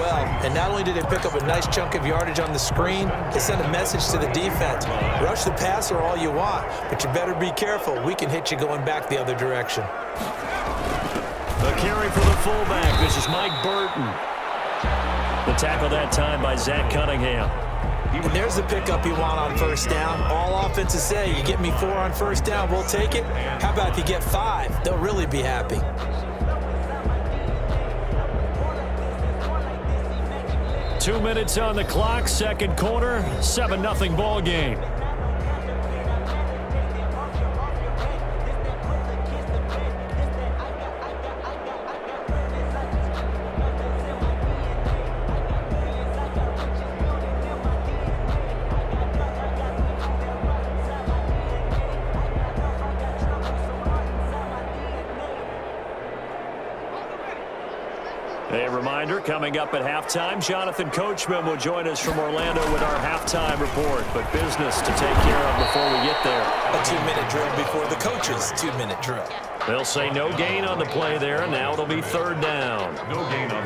well. And not only did they pick up a nice chunk of yardage on the screen, they sent a message to the defense. Rush the passer all you want, but you better be careful. We can hit you going back the other direction. The carry for the fullback. This is Mike Burton. The tackle that time by Zach Cunningham. And there's the pickup you want on first down. All offenses say, you get me 4 on first down, we'll take it. How about if you get 5? They'll really be happy. Two minutes on the clock, second quarter, 7-0 ball game. A reminder, coming up at halftime, Jonathan Coachman will join us from Orlando with our halftime report. But business to take care of before we get there. A 2-minute drill before the coach's 2-minute drill. They'll say no gain on the play there. Now it'll be third down.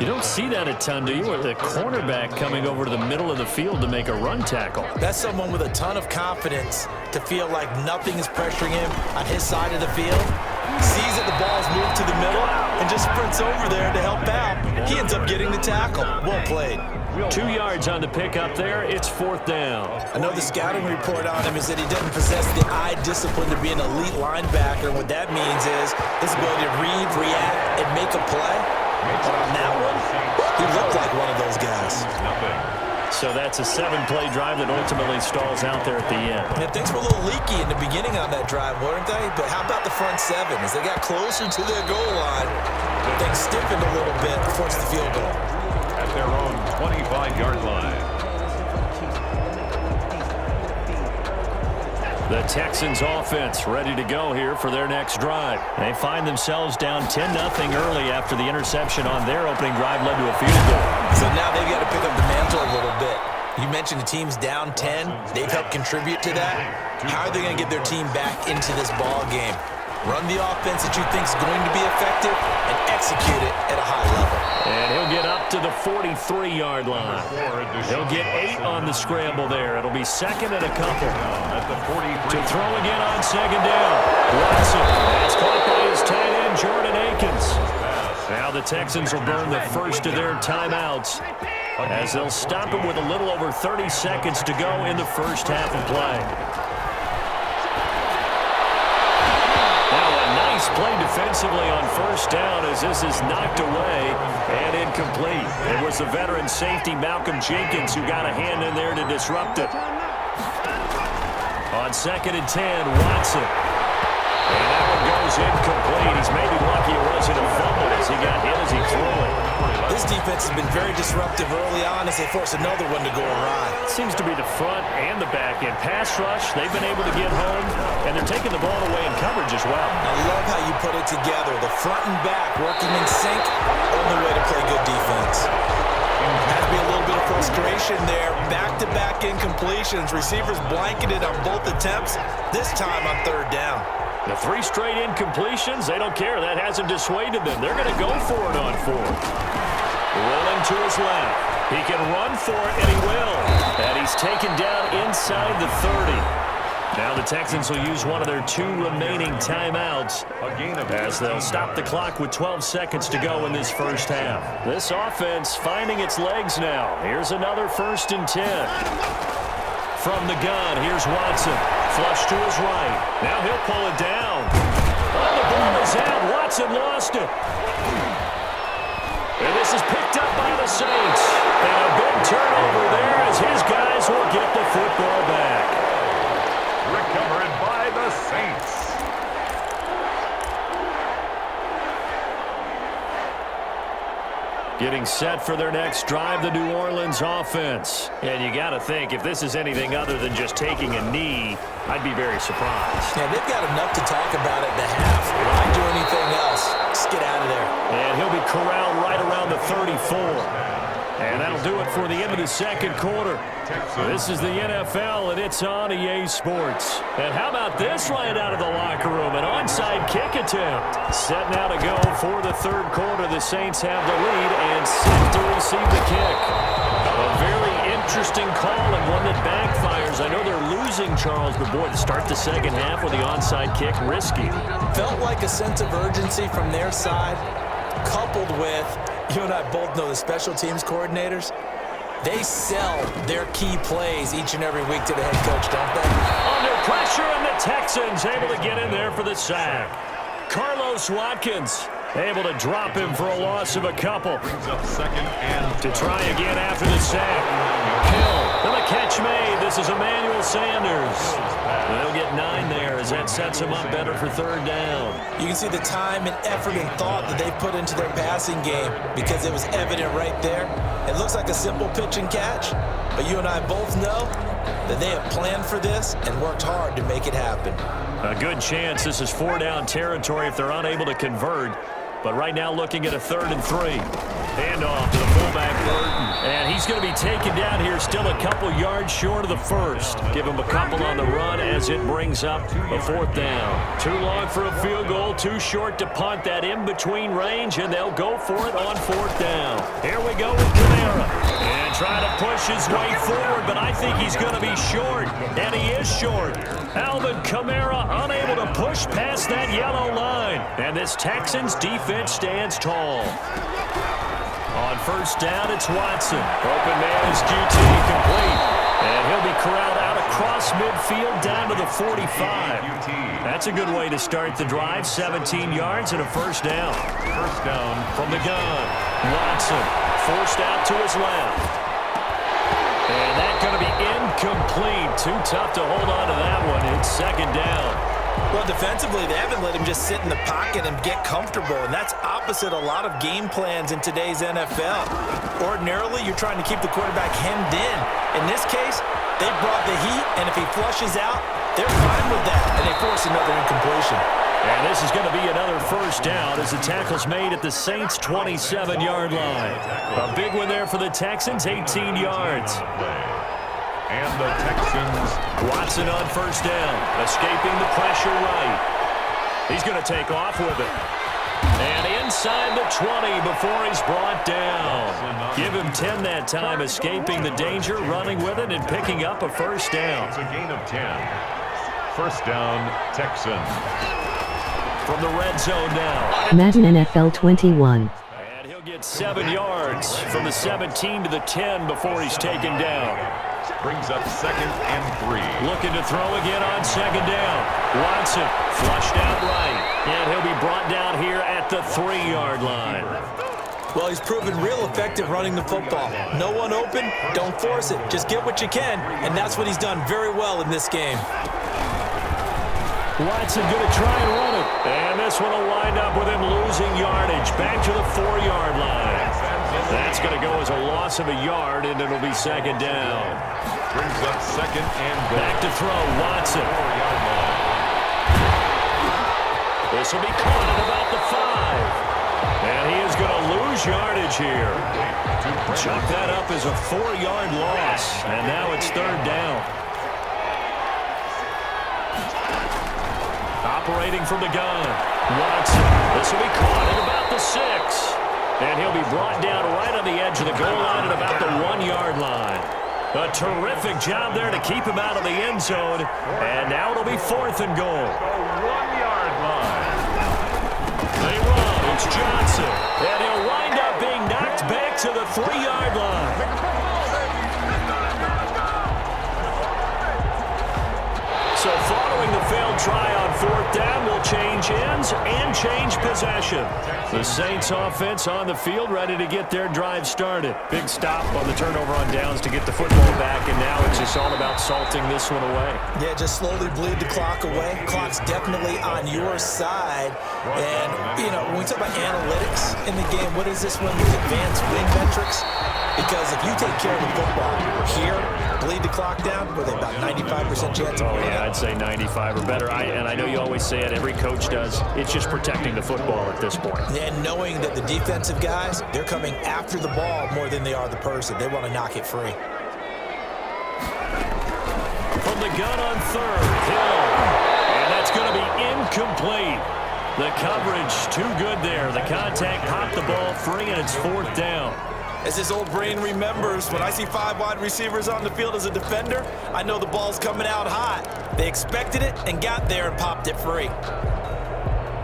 You don't see that a ton, do you? With the cornerback coming over to the middle of the field to make a run tackle. That's someone with a ton of confidence to feel like nothing is pressuring him on his side of the field. Sees that the ball's moved to the middle and just sprints over there to help out. He ends up getting the tackle. Well played. 2 yards on the pickup there. It's fourth down. I know the scouting report on him is that he doesn't possess the eye discipline to be an elite linebacker. And what that means is his ability to read, react, and make a play. But on that one, he looked like one of those guys. So that's a 7-play drive that ultimately stalls out there at the end. Yeah, things were a little leaky in the beginning on that drive, weren't they? But how about the front 7? As they got closer to their goal line, things stiffened a little bit, forced the field goal. At their own 25-yard line. The Texans offense ready to go here for their next drive. They find themselves down 10-0 early after the interception on their opening drive led to a field goal. So now they've got to pick up the mantle a little bit. You mentioned the team's down 10. They've helped contribute to that. How are they going to get their team back into this ball game? Run the offense that you think is going to be effective and execute it at a high level. And he'll get up to the 43-yard line. He'll get 8 on the scramble there. It'll be second and a couple. To throw again on second down. Watson. That's caught by his tight end, Jordan Akins. Now the Texans will burn the first of their timeouts as they'll stop him with a little over 30 seconds to go in the first half of play. Play defensively on first down as this is knocked away and incomplete. It was the veteran safety Malcolm Jenkins who got a hand in there to disrupt it. On second and 10, Watson. And that one goes incomplete. He's maybe lucky it wasn't a fumble as he got hit as he threw it. This defense has been very disruptive early on as they force another one to go awry. Seems to be the front and the back end. Pass rush, they've been able to get home, and they're taking the ball away in coverage as well. I love how you put it together. The front and back working in sync, only way to play good defense. Has to be a little bit of frustration there. Back-to-back incompletions. Receivers blanketed on both attempts, this time on third down. The 3 straight incompletions, they don't care. That hasn't dissuaded them. They're going to go for it on 4th. Rolling to his left. He can run for it, and he will. And he's taken down inside the 30. Now the Texans will use one of their 2 remaining timeouts as they'll stop the clock with 12 seconds to go in this first half. This offense finding its legs now. Here's another 1st and 10. From the gun, here's Watson. Flush to his right. Now he'll pull it down. Oh, the ball is out. Watson lost it. And this is picked up by the Saints. And a big turnover there as his guys will get the football back. Recovered by the Saints. Getting set for their next drive, the New Orleans offense. And you got to think, if this is anything other than just taking a knee, I'd be very surprised. Yeah, they've got enough to talk about at the half. Why do anything else? Just get out of there. And he'll be corralled right around the 34. And that'll do it for the end of the second quarter. This is the NFL, and it's on EA Sports. And how about this right out of the locker room? An onside kick attempt. Set now to go for the third quarter. The Saints have the lead and set to receive the kick. A very interesting call and one that backfires. I know they're losing, Charles, but boy, to start the second half with the onside kick, risky. Felt like a sense of urgency from their side, coupled with, you and I both know the special teams coordinators, they sell their key plays each and every week to the head coach, don't they? Under pressure, and the Texans able to get in there for the sack. Carlos Watkins able to drop him for a loss of a couple. Brings up second and to try again after the sack. Hill, and the catch made. This is Emmanuel Sanders. They'll get 9 there as that sets him up better for third down. You can see the time and effort and thought that they put into their passing game because it was evident right there. It looks like a simple pitch and catch, but you and I both know that they have planned for this and worked hard to make it happen. A good chance this is 4-down territory if they're unable to convert. But right now looking at a 3rd and 3. Handoff to the fullback, Burton. And he's going to be taken down here still a couple yards short of the first. Give him a couple on the run as it brings up a 4th down. Too long for a field goal, too short to punt. That in-between range, and they'll go for it on 4th down. Here we go with Kamara. And trying to push his way forward, but I think he's going to be short. And he is short. Alvin Kamara unable to push past that yellow line. And this Texans defense stands tall. On 1st down, it's Watson. Open man is QT complete. And he'll be corralled out across midfield down to the 45. That's a good way to start the drive. 17 yards and a 1st down. 1st down from the gun. Watson forced out to his left. And that's going to be incomplete. Too tough to hold on to that one. It's 2nd down. Well, defensively, they haven't let him just sit in the pocket and get comfortable, and that's opposite a lot of game plans in today's NFL. Ordinarily, you're trying to keep the quarterback hemmed in. In this case, they brought the heat, and if he flushes out, they're fine with that, and they force another incompletion. And this is going to be another 1st down as the tackle's made at the Saints' 27-yard line. A big one there for the Texans, 18 yards. And the Texans. Watson on 1st down, escaping the pressure right. He's going to take off with it. And inside the 20 before he's brought down. Give him 10 that time, escaping the danger, running with it, and picking up a 1st down. It's a gain of 10. 1st down, Texans. From the red zone now. Madden NFL 21. And he'll get 7 yards from the 17 to the 10 before he's taken down. Brings up 2nd and 3. Looking to throw again on 2nd down. Watson flushed out right. And he'll be brought down here at the 3-yard line. Well, he's proven real effective running the football. No one open, don't force it. Just get what you can, and that's what he's done very well in this game. Watson going to try and run it. And this one will wind up with him losing yardage. Back to the 4-yard line. That's going to go as a loss of a yard, and it'll be 2nd down. Brings up 2nd and goal. Back to throw, Watson. 4-yard line. This will be caught at about the 5. And he is going to lose yardage here. Chuck that up as a 4-yard loss. And now it's 3rd down. Operating from the gun. Watson. This will be caught at about the 6. And he'll be brought down right on the edge of the goal line at about the 1-yard line. A terrific job there to keep him out of the end zone. And now it'll be 4th and goal. The 1-yard line. They run. It's Johnson. And he'll wind up being knocked back to the 3-yard line. So following the failed try on 4th down, we'll change ends and change possession. The Saints offense on the field ready to get their drive started. Big stop on the turnover on downs to get the football back, and now it's just all about salting this one away. Yeah, just slowly bleed the clock away. Clock's definitely on your side. And, you know, when we talk about analytics in the game, what is this one? These advanced win metrics? It Because if you take care of the football here, bleed the clock down, with about 95% chance of winning. Yeah, I'd say 95 or better. And I know you always say it, every coach does. It's just protecting the football at this point. And knowing that the defensive guys, they're coming after the ball more than they are the person. They want to knock it free. From the gun on third, Hill. And that's going to be incomplete. The coverage too good there. The contact popped the ball free, and it's fourth down. As this old brain remembers, when I see 5 wide receivers on the field as a defender, I know the ball's coming out hot. They expected it and got there and popped it free.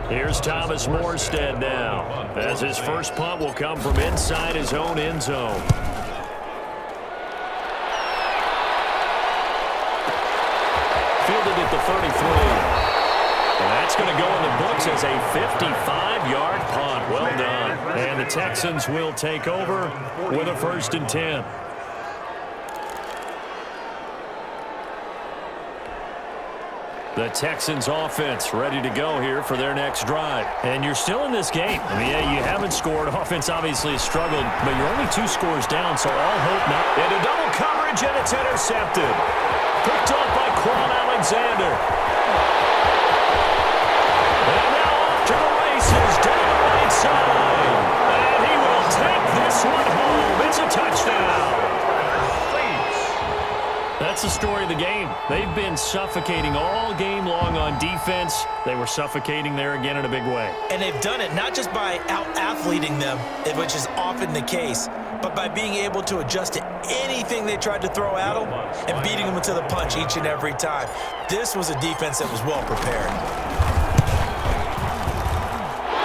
Here's Thomas Morstead now, as his first punt will come from inside his own end zone. Fielded at the 33. And that's going to go in the books as a 55-yard punt. Well done. And the Texans will take over with a 1st and 10. The Texans offense ready to go here for their next drive. And you're still in this game. I mean, yeah, you haven't scored. Offense obviously has struggled, but you're only 2 scores down, so all hope now. Into double coverage, and it's intercepted. Picked off by Quan Alexander. And now off to the races down the right side. And he will take this one home. It's a touchdown. That's the story of the game. They've been suffocating all game long on defense. They were suffocating there again in a big way. And they've done it not just by out-athleting them, which is often the case, but by being able to adjust to anything they tried to throw at them and beating them to the punch each and every time. This was a defense that was well prepared.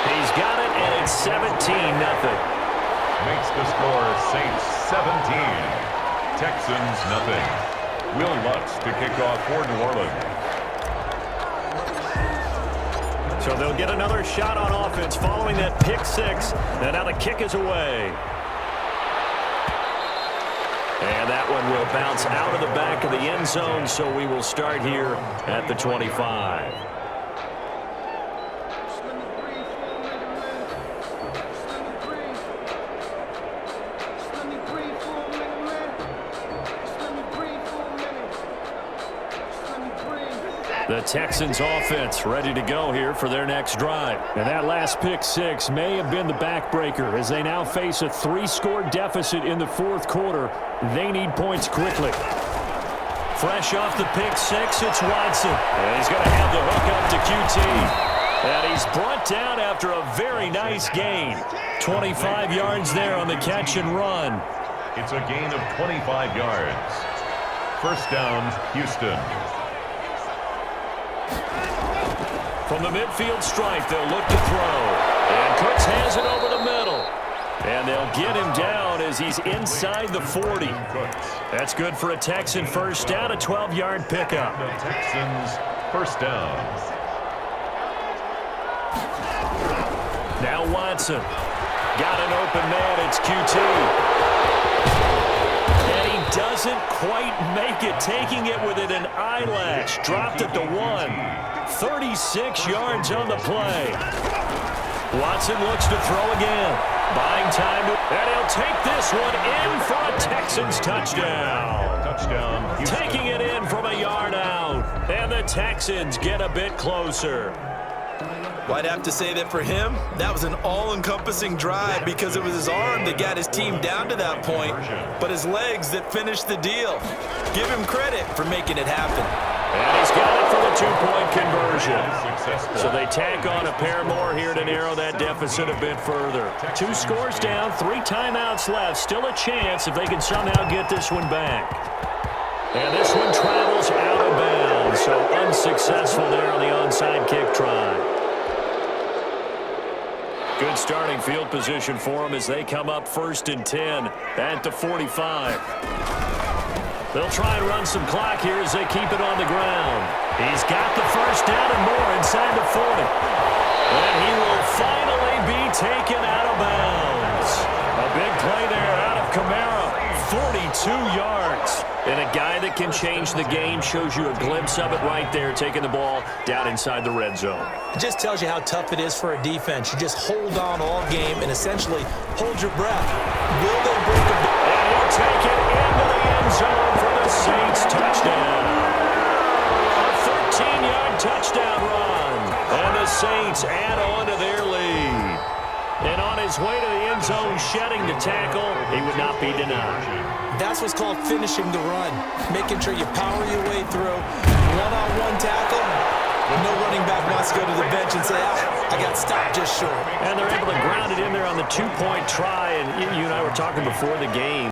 He's got it, and it's 17-0. Makes the score Saints 17, Texans nothing. Will Lutz to kick off for New Orleans. So they'll get another shot on offense following that pick 6. And now the kick is away. And that one will bounce out of the back of the end zone, so we will start here at the 25. The Texans offense ready to go here for their next drive. And that last pick 6 may have been the backbreaker as they now face a 3-score deficit in the 4th quarter. They need points quickly. Fresh off the pick 6, it's Watson. And he's going to have the hook up to QT. And he's brought down after a very nice gain. 25 yards there on the catch and run. It's a gain of 25 yards. First down, Houston. From the midfield stripe, they'll look to throw. And Cooks has it over the middle. And they'll get him down as he's inside the 40. That's good for a Texan first down, a 12-yard pickup. The Texans first down. Now Watson. Got an open man, it's QT. And he doesn't quite make it, taking it within an eyelash. Dropped at the 1. 36 yards on the play. Watson looks to throw again. Buying time, and he'll take this one in for a Texans touchdown. Touchdown, Houston. Taking it in from a yard out. And the Texans get a bit closer. Well, I'd have to say that for him, that was an all-encompassing drive because it was his arm that got his team down to that point, but his legs that finished the deal. Give him credit for making it happen. And he's got it for the 2-point conversion. Successful. So they tack on a pair more here to narrow that deficit a bit further. 2 scores down, 3 timeouts left. Still a chance if they can somehow get this one back. And this one travels out of bounds, so unsuccessful there on the onside kick try. Good starting field position for them as they come up 1st and 10 at the 45. They'll try and run some clock here as they keep it on the ground. He's got the first down and more inside the 40. And he will finally be taken out of bounds. A big play there out of Kamara. 42 yards. And a guy that can change the game, shows you a glimpse of it right there, taking the ball down inside the red zone. It just tells you how tough it is for a defense. You just hold on all game and essentially hold your breath. Will they break a... And he tackle, he would not be denied. That's what's called finishing the run, making sure you power your way through. One-on-one tackle, no running back wants to go to the bench and say, I got stopped just short. And they're able to ground it in there on the two-point try, and you and I were talking before the game.